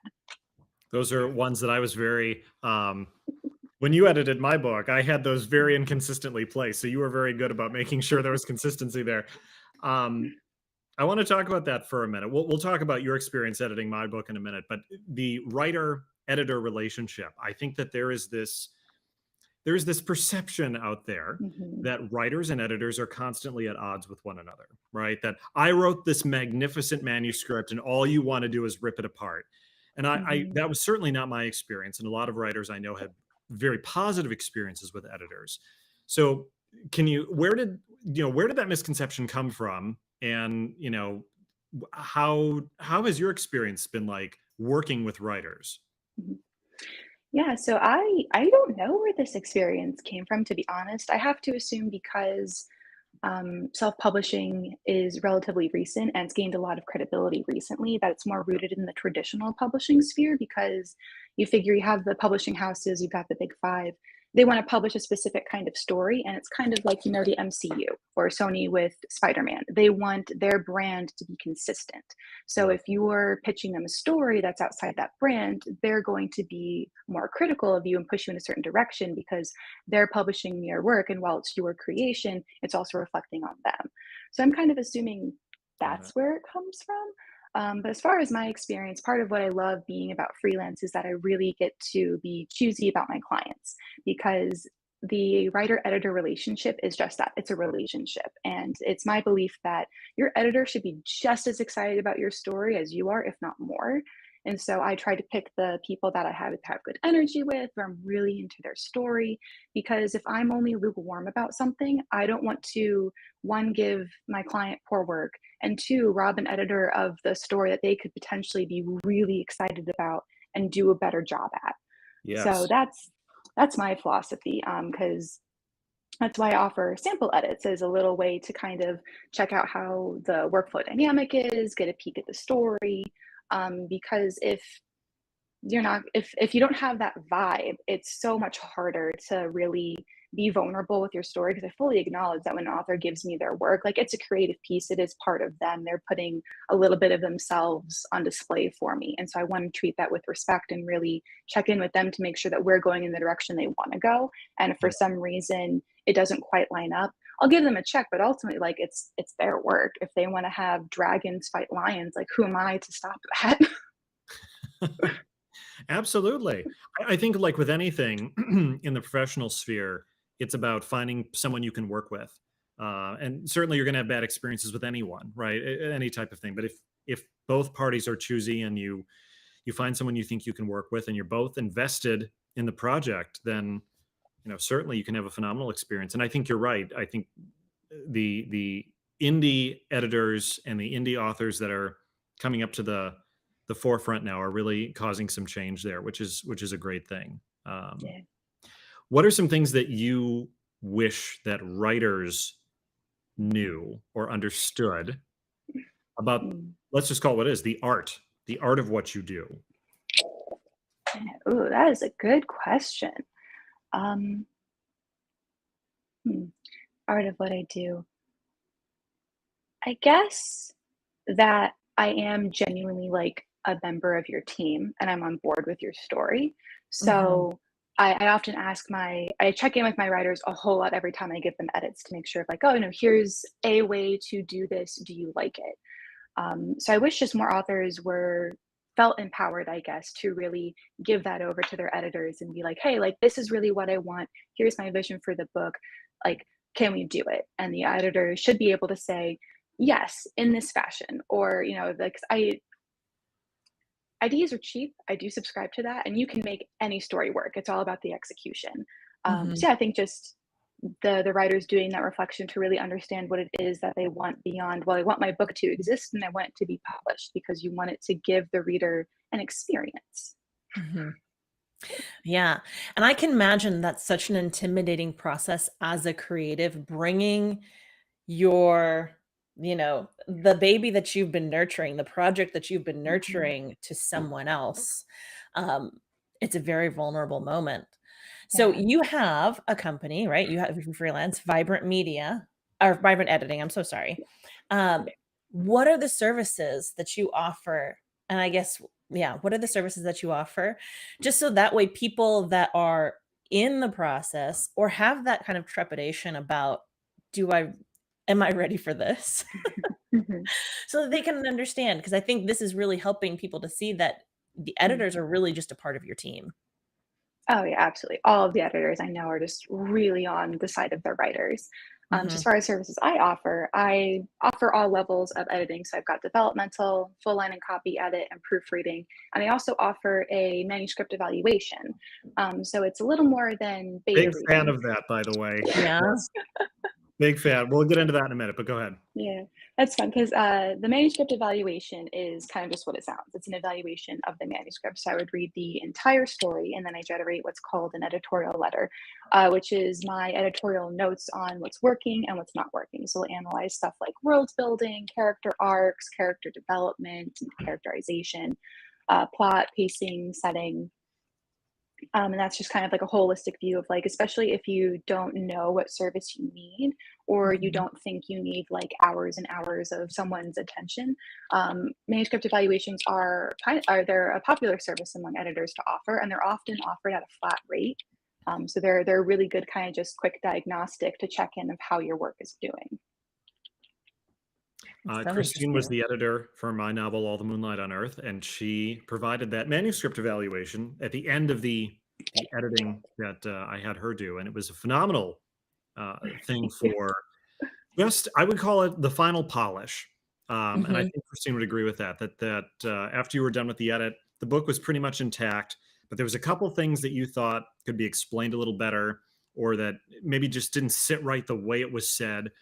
Those are ones that I was very, when you edited my book, I had those very inconsistently placed. So you were very good about making sure there was consistency there. I want to talk about that for a minute. We'll talk about your experience editing my book in a minute, but the writer-editor relationship, I think that there is this perception out there that writers and editors are constantly at odds with one another, right? That I wrote this magnificent manuscript and all you want to do is rip it apart. And that was certainly not my experience. And a lot of writers I know had very positive experiences with editors. So where did that misconception come from? And, how has your experience been like working with writers? Yeah, so I don't know where this experience came from, to be honest. I have to assume because self-publishing is relatively recent and it's gained a lot of credibility recently, that it's more rooted in the traditional publishing sphere, because you figure you have the publishing houses, you've got the big five. They want to publish a specific kind of story, and it's kind of like, the MCU or Sony with Spider-Man. They want their brand to be consistent. So if you're pitching them a story that's outside that brand, they're going to be more critical of you and push you in a certain direction, because they're publishing your work. And while it's your creation, it's also reflecting on them. So I'm kind of assuming that's where it comes from. But as far as my experience, part of what I love being about freelance is that I really get to be choosy about my clients, because the writer-editor relationship is just that. It's a relationship. And it's my belief that your editor should be just as excited about your story as you are, if not more. And so I try to pick the people that I have good energy with, where I'm really into their story, because if I'm only lukewarm about something, I don't want to, one, give my client poor work, and two, rob an editor of the story that they could potentially be really excited about and do a better job at. Yes. So that's my philosophy, because that's why I offer sample edits as a little way to kind of check out how the workflow dynamic is, get a peek at the story. Because if you don't have that vibe, it's so much harder to really be vulnerable with your story, because I fully acknowledge that when an author gives me their work, like, it's a creative piece, it is part of them. They're putting a little bit of themselves on display for me. And so I want to treat that with respect and really check in with them to make sure that we're going in the direction they want to go. And if for some reason it doesn't quite line up, I'll give them a check, but ultimately, like, it's their work. If they want to have dragons fight lions, like, who am I to stop that? Absolutely. I think, like with anything in the professional sphere, it's about finding someone you can work with. And certainly you're going to have bad experiences with anyone, right? Any type of thing. But if both parties are choosy and you find someone you think you can work with and you're both invested in the project, then certainly you can have a phenomenal experience. And I think you're right. I think the indie editors and the indie authors that are coming up to the forefront now are really causing some change there, which is a great thing. Yeah. What are some things that you wish that writers knew or understood about, let's just call it what it is, the art of what you do? Ooh, that is a good question. Art of what I do. I guess that I am genuinely like a member of your team and I'm on board with your story. So I often I check in with my writers a whole lot every time I give them edits to make sure, like, oh, here's a way to do this. Do you like it? So I wish just more authors felt empowered, I guess, to really give that over to their editors and be like, hey, like, this is really what I want. Here's my vision for the book. Like, can we do it? And the editor should be able to say, yes, in this fashion, or, like, ideas are cheap. I do subscribe to that, and you can make any story work. It's all about the execution. Mhm. So yeah, I think just the writers doing that reflection to really understand what it is that they want beyond, well, I want my book to exist and I want it to be published, because you want it to give the reader an experience. Mhm. Yeah, and I can imagine that's such an intimidating process as a creative, bringing your, the baby that you've been nurturing, the project that you've been Mhm. nurturing to someone else. Um, it's a very vulnerable moment. So Yeah. you have a company, right? You have you freelance, Vibrant Media or Vibrant Editing, I'm so sorry. Um, what are the services that you offer? And I guess, yeah, what are the services that you offer? Just so that way people that are in the process or have that kind of trepidation about, do I am I ready for this? Mhm. So that they can understand, because I think this is really helping people to see that the Mhm. editors are really just a part of your team. Oh, yeah, absolutely. All of the editors I know are just really on the side of the writers. So as Mhm. far as services I offer all levels of editing. So I've got developmental, full line and copy edit, and proofreading. And I also offer a manuscript evaluation. So it's a little more than beta Big fan reading. of that, by the way. Yeah. Yes, big fan. We'll get into that in a minute, but go ahead. Yeah, that's fun because the manuscript evaluation is kind of just what it sounds. It's an evaluation of the manuscript. So I would read the entire story and then I generate what's called an editorial letter, which is my editorial notes on what's working and what's not working. So we'll analyze stuff like world building, character arcs, character development, and characterization, plot, pacing, setting. And that's just kind of like a holistic view of, like, especially if you don't know what service you need, or you Mhm. don't think you need like hours and hours of someone's attention. Manuscript evaluations are they're a popular service among editors to offer, and they're often offered at a flat rate. So they're a really good kind of just quick diagnostic to check in of how your work is doing. It's so Christine was interesting. the editor for my novel, All the Moonlight on Earth, and she provided that manuscript evaluation at the end of the editing that I had her do, and it was a phenomenal thing for just, I would call it the final polish. And I Mhm. think Christine would agree with that. After you were done with the edit, the book was pretty much intact, but there was a couple things that you thought could be explained a little better, or that maybe just didn't sit right the way it was said.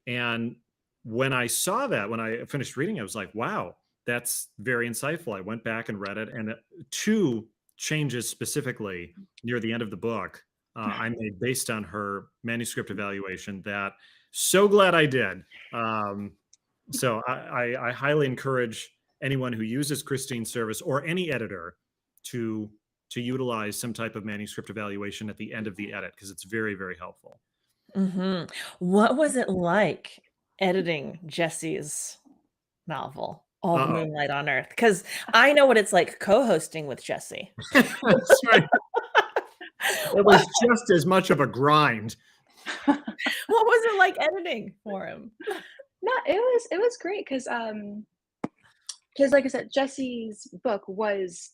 And when I saw that, when I finished reading, I was like, wow, that's very insightful. I went back and read it, and two changes specifically near the end of the book I made based on her manuscript evaluation that so glad I did. Um, so I highly encourage anyone who uses Christine's service or any editor to utilize some type of manuscript evaluation at the end of the edit, because it's very, very helpful. Mhm. What was it like editing Jesse's novel, All the Uh-oh. Moonlight on Earth? Because I know what it's like co-hosting with Jesse. That's right. It What was just as much of a grind. what was it like editing for him? No, it was great because like I said, Jesse's book was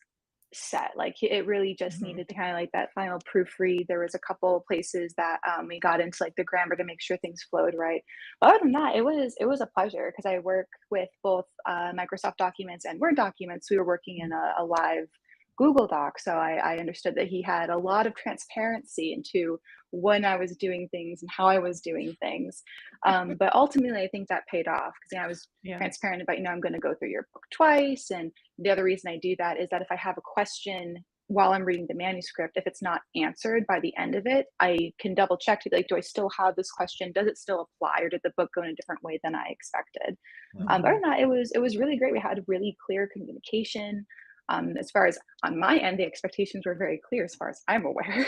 set. Like, it really just Mhm. needed to kind of like that final proofread. There was a couple places that we got into like the grammar to make sure things flowed right. But other than that, it was a pleasure because I work with both Microsoft Documents and Word documents. We were working in a live Google Doc, so I understood that he had a lot of transparency into when I was doing things and how I was doing things. But ultimately, I think that paid off because I was Yeah. transparent about, I'm going to go through your book twice, and the other reason I do that is that if I have a question while I'm reading the manuscript, if it's not answered by the end of it, I can double check to be like, do I still have this question? Does it still apply, or did the book go in a different way than I expected? But other Mhm. than that, it was really great. We had really clear communication. As far as on my end, the expectations were very clear as far as I'm aware.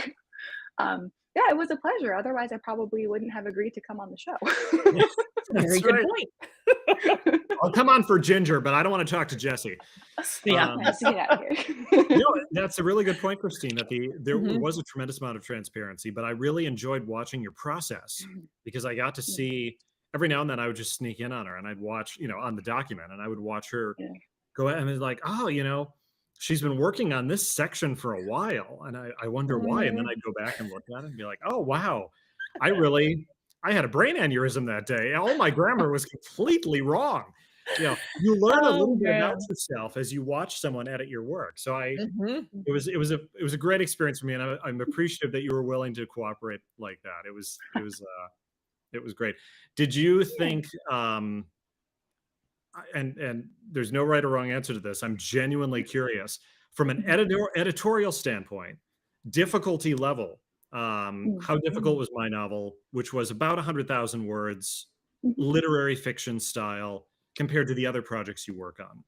Yeah, it was a pleasure. Otherwise, I probably wouldn't have agreed to come on the Yeah, show. Very that's good right. point. I'll come on for Ginger, but I don't want to talk to Jesse. Yeah. Nice to get out of No, here. that's a really good point, Christine, that there Mhm. was a tremendous amount of transparency, but I really enjoyed watching your process, because I got to Yeah, see every now and then I would just sneak in on her and I'd watch, on the document, and I would watch her yeah. go ahead and it's like, oh, she's been working on this section for a while, and I wonder why. And then Mhm. I'd go back and look at it and be like, oh, wow, I really I had a brain aneurysm that day. All my grammar was completely wrong. You learn a Oh little bit about man. yourself as you watch someone edit your work. So it Mhm. was it was a great experience for me, and I'm appreciative that you were willing to cooperate like that. It was great. Did you Yeah. think and there's no right or wrong answer to this. I'm genuinely curious from an Mhm. editorial standpoint, difficulty level. Mm. How difficult was my novel, which was about 100,000 words, Mhm. literary fiction style, compared to the other projects you work on?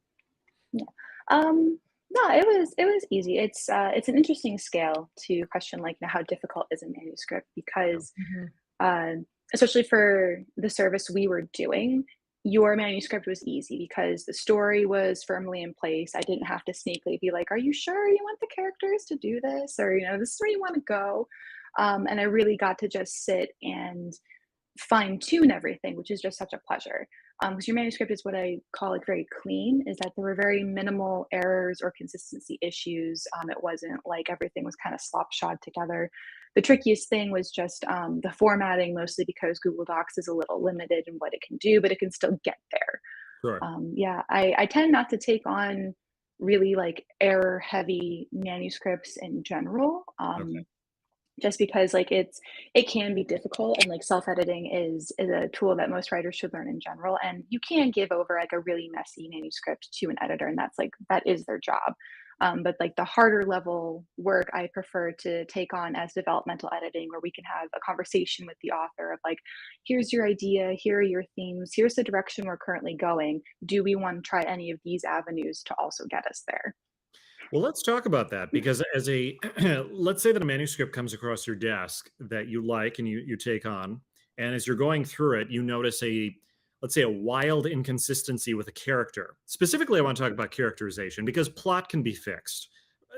Yeah. No, it was easy. It's an interesting scale to question like how difficult is a manuscript Yeah. because Mhm. uh, especially for the service we were doing, your manuscript was easy because the story was firmly in place. I didn't have to sneakily be like, "Are you sure you want the characters to do this?" Or "This is where you want to go." And I really got to just sit and fine tune everything, which is just such a pleasure. Because your manuscript is what I call like very clean, is that there were very minimal errors or consistency issues. It wasn't like everything was kind of slopshod together. The trickiest thing was just the formatting, mostly because Google Docs is a little limited in what it can do, but it can still get there. Sure. Yeah, I tend not to take on really like error heavy manuscripts in general. Okay. Just because like it can be difficult and like self-editing is a tool that most writers should learn in general, and you can give over like a really messy manuscript to an editor, and that is their job. But like the harder level work I prefer to take on as developmental editing, where we can have a conversation with the author of like, here's your idea, here are your themes, here's the direction we're currently going, do we want to try any of these avenues to also get us there? Well, let's talk about that because as a let's say that a manuscript comes across your desk that you like and you take on, and as you're going through it, you notice a let's say a wild inconsistency with a character. Specifically, I want to talk about characterization because plot can be fixed,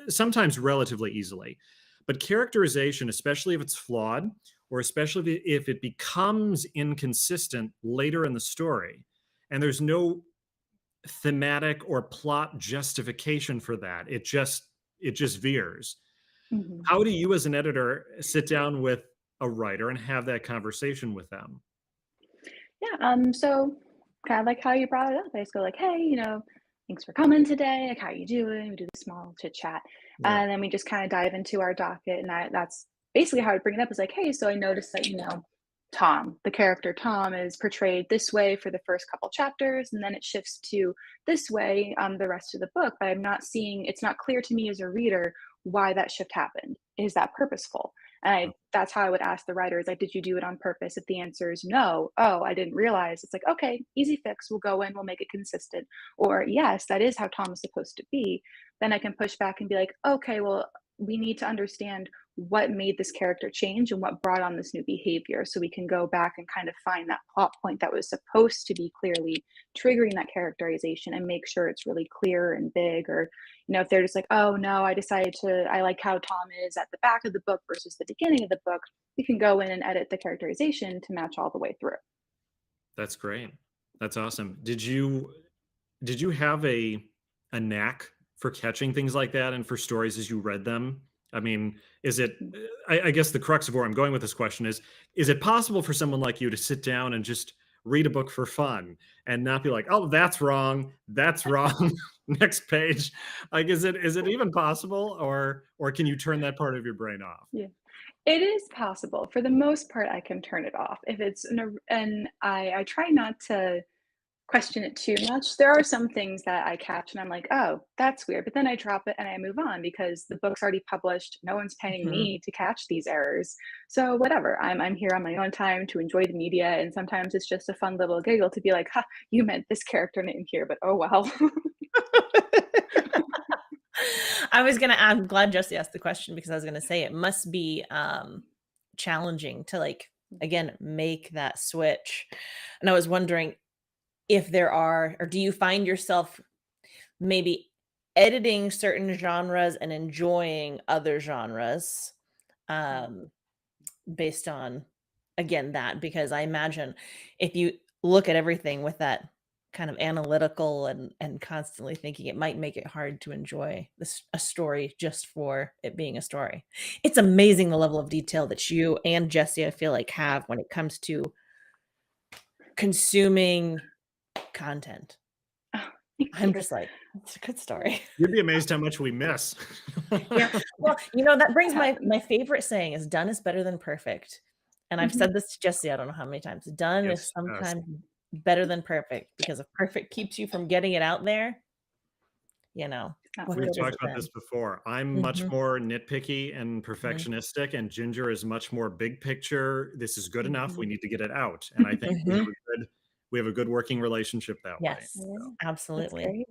sometimes relatively easily. But characterization, especially if it's flawed, or especially if it becomes inconsistent later in the story, and there's no thematic or plot justification for that. It just veers. Mhm. How do you as an editor sit down with a writer and have that conversation with them? Yeah, so kind of like how you brought it up. I just go like, "Hey, thanks for coming today. Like, how you doing?" We do the small chit chat, Yeah. and then we just kind of dive into our docket. And that's basically how I bring it up. Is like, "Hey, so I noticed that Tom, the character Tom, is portrayed this way for the first couple chapters, and then it shifts to this way the rest of the book. But I'm not seeing. It's not clear to me as a reader why that shift happened. Is that purposeful?" And that's how I would ask the writers, like, did you do it on purpose? If the answer is no, oh, I didn't realize, it's like, okay, easy fix. We'll go in, we'll make it consistent. Or yes, that is how Tom is supposed to be. Then I can push back and be like, okay, well, we need to understand what made this character change and what brought on this new behavior. So we can go back and kind of find that plot point that was supposed to be clearly triggering that characterization and make sure it's really clear and big. Or if they're just like, oh no, I like how Tom is at the back of the book versus the beginning of the book, we can go in and edit the characterization to match all the way through. That's great. That's awesome. Did you have a knack for catching things like that and for stories as you read them? I mean, is it I guess the crux of where I'm going with this question is it possible for someone like you to sit down and just read a book for fun and not be like, "Oh, that's wrong. That's wrong." Next page. Like is it even possible or can you turn that part of your brain off? Yeah. It is possible. For the most part, I can turn it off. If it's and I try not to question it too much. There are some things that I catch and I'm like, oh, that's weird. But then I drop it and I move on because the book's already published. No one's paying Mhm. me to catch these errors. So whatever. I'm here on my own time to enjoy the media. And sometimes it's just a fun little giggle to be like, ha, you meant this character name here, but oh well. I'm glad Jesse asked the question because I was gonna say it must be challenging to like again make that switch. And I was wondering if there are, or do you find yourself maybe editing certain genres and enjoying other genres um based on again that because I imagine if you look at everything with that kind of analytical and constantly thinking, it might make it hard to enjoy a story just for it being a story. It's amazing the level of detail that you and Jesse, I feel like, have when it comes to consuming content. Oh, thank I'm you. just like, it's a good story. You'd be amazed how much we miss. Yeah. Well, that brings It my happens. favorite saying is done is better than perfect. And I've Mhm. said this to Jesse, I don't know how many times. Done is Yes, yes. sometimes better than perfect, because if perfect keeps you from getting it out there, It's not what We've good worth is it. talked it about this then? before. I'm much Mhm, more nitpicky and mhm, perfectionistic, and Ginger is much more big picture. This is good enough. We mhm, need to get it out. And I think mhm. we have a good working relationship that way. Yes, Yeah, So that's absolutely. great.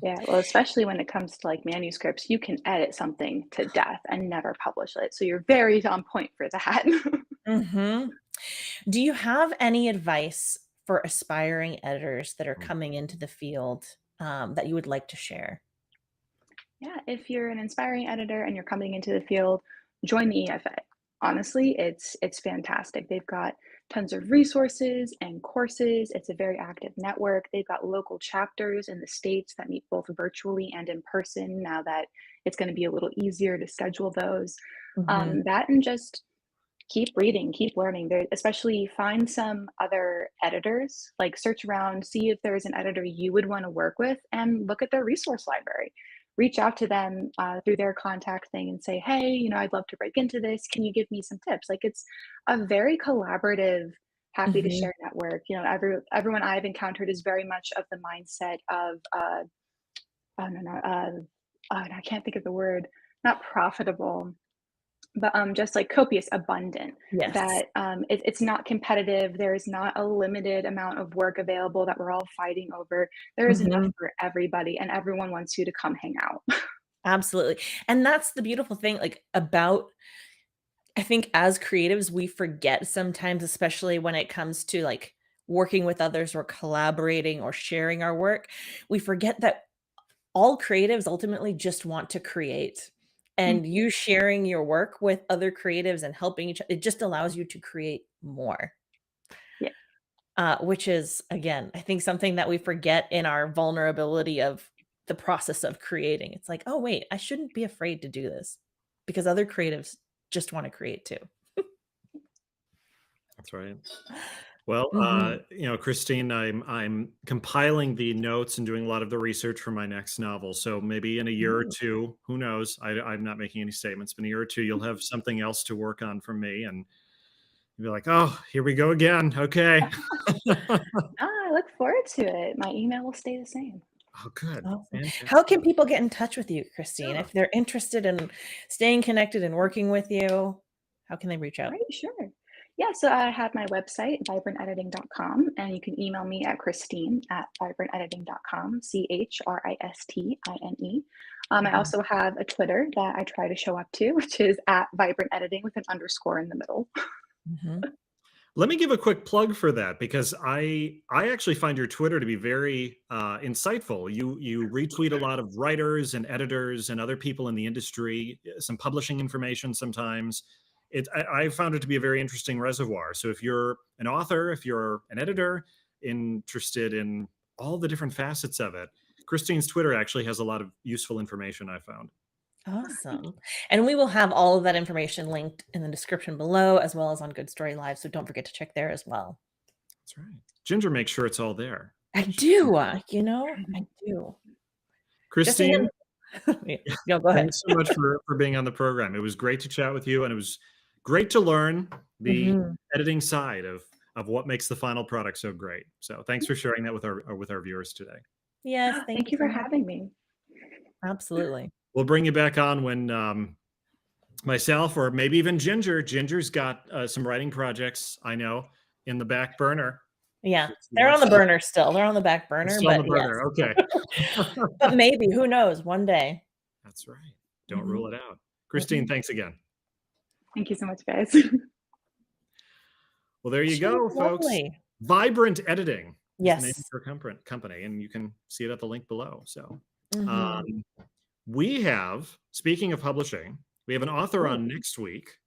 Yeah, well, especially when it comes to like manuscripts, you can edit something to death and never publish it. So you're very on point for that. Mhm. Do you have any advice for aspiring editors that are mm, coming into the field, that you would like to share? Yeah, if you're an inspiring editor and you're coming into the field, join the EFA. Honestly, it's fantastic. They've got tons of resources and courses. It's a very active network. They've got local chapters in the states that meet both virtually and in person now that it's going to be a little easier to schedule those. Mhm, That and just keep reading, keep learning. There, especially find some other editors, like search around, see if there's an editor you would want to work with, and look at their resource library. Reach out to them through their contact thing and say, hey, I'd love to break into this. Can you give me some tips? Like it's a very collaborative, happy to mhm. share network. Everyone I've encountered is very much of the mindset of, oh no, no, I can't think of the word, not profitable, but just like copious, abundant, Yes. that it's not competitive. There is not a limited amount of work available that we're all fighting over. There is enough Mhm. for everybody, and everyone wants you to come hang out. Absolutely. And that's the beautiful thing, like, about I think as creatives, we forget sometimes, especially when it comes to, like, working with others or collaborating or sharing our work, we forget that all creatives ultimately just want to create. And Mhm. you sharing your work with other creatives and helping it just allows you to create more. Yeah, Which is, again, I think something that we forget in our vulnerability of the process of creating. It's like, "Oh, wait, I shouldn't be afraid to do this," because other creatives just wanna create too. that's right. Well, Mhm. Christine, I'm compiling the notes and doing a lot of the research for my next novel. So maybe in a year or Ooh. two, who knows? I'm not making any statements, but in a year or two, you'll have something else to work on from me, and you'll be like, "Oh, here we go again." Okay. I look forward to it. My email will stay the same. Oh, good, Awesome. How can fantastic. people get in touch with you, Christine? Yeah. If they're interested in staying connected and working with you, how can they reach out? Right, sure. Yeah, so I have my website, vibrantediting.com, and you can email me at Christine at vibrantediting.com, Christine. I Mhm. also have a Twitter that I try to show up to, which is at vibrant editing with an underscore in the middle. Mhm. Let me give a quick plug for that because I actually find your Twitter to be very insightful. You retweet a lot of writers and editors and other people in the industry, some publishing information sometimes. I found it to be a very interesting reservoir. So if you're an author, if you're an editor, interested in all the different facets of it, Christine's Twitter actually has a lot of useful information I found. Oh, thank Awesome. And we will have all of that information linked in the description below, as well as on Good Story Live, so don't forget to check there as well. That's right. Ginger makes sure it's all there. I She- do, I you. do. Just a Christine, yeah. No, go ahead. thanks so much for being on the program. It was great to chat with you, and it was great to learn the Mhm. editing side of what makes the final product so great. So thanks for sharing that with our viewers today. Yes, thank Thank you you so for much. having me. Absolutely. We'll bring you back on when myself or maybe even Ginger. Ginger's got some writing projects I know in the back burner. Yeah, She they're on wants the to. burner still. They're on the back It's burner, still on the but burner. yes. Okay. But maybe, who knows, one day. That's right. Don't Mhm. rule it out. Christine, Mm-mm. thanks again. Thank you so much, guys. Well, there you She was go, folks. lovely. Vibrant Editing is the name of Yes. her company, and you can see it at the link below. So, Mhm. um, we have, speaking of publishing, we have an author Ooh. on next week,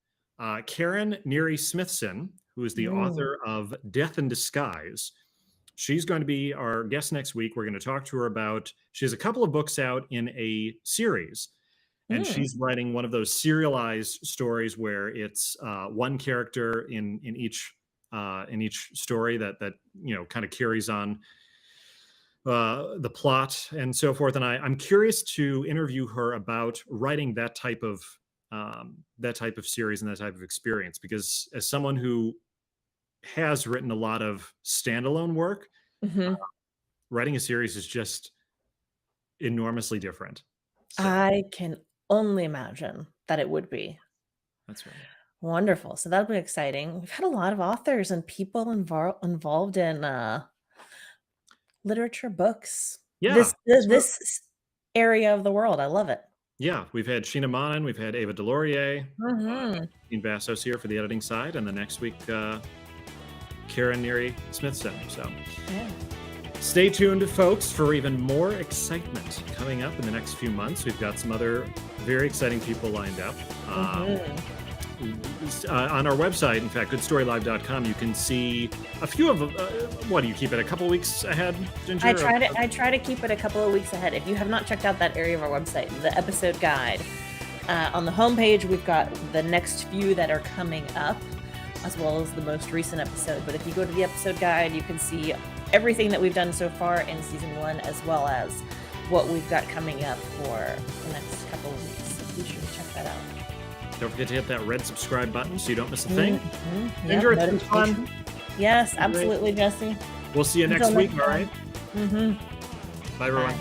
Karen Neary Smithson, who is the Mm. author of Death in Disguise. she's going to be our guest next week. We're going to talk to her about, she has a couple of books out in a series, and she's writing one of those serialized stories where it's one character in each story that kind of carries on the plot and so forth. And I'm curious to interview her about writing that type of series and that type of experience, because as someone who has written a lot of standalone work, writing a series is just enormously different. So, I can only imagine that it would be. that's right. Wonderful. So that'll be exciting. We've had a lot of authors and people involved in literature, books. Yeah. This area of the world. I love it. Yeah, we've had Sheena Monin, we've had Ava Delorier, Mhm. Christine Vassos here for the editing side, and the next week, Karen Neary Smithson. So Yeah. stay tuned, folks, for even more excitement coming up in the next few months. We've got some other very exciting people lined up. On our website, in fact, goodstorylive.com, you can see a few of what do you keep it a couple weeks ahead, Ginger? I try to keep it a couple of weeks ahead. If you have not checked out that area of our website, the episode guide, on the homepage, we've got the next few that are coming up, as well as the most recent episode. But if you go to the episode guide, you can see everything that we've done so far in season 1, as well as what we've got coming up for the next couple of weeks. So be sure to check that out. Don't forget to hit that red subscribe button so you don't miss a thing. Ginger, it's been fun. Yes, absolutely, Jesse. We'll see you next week, all right? Mm-hmm. Bye, everyone. Bye.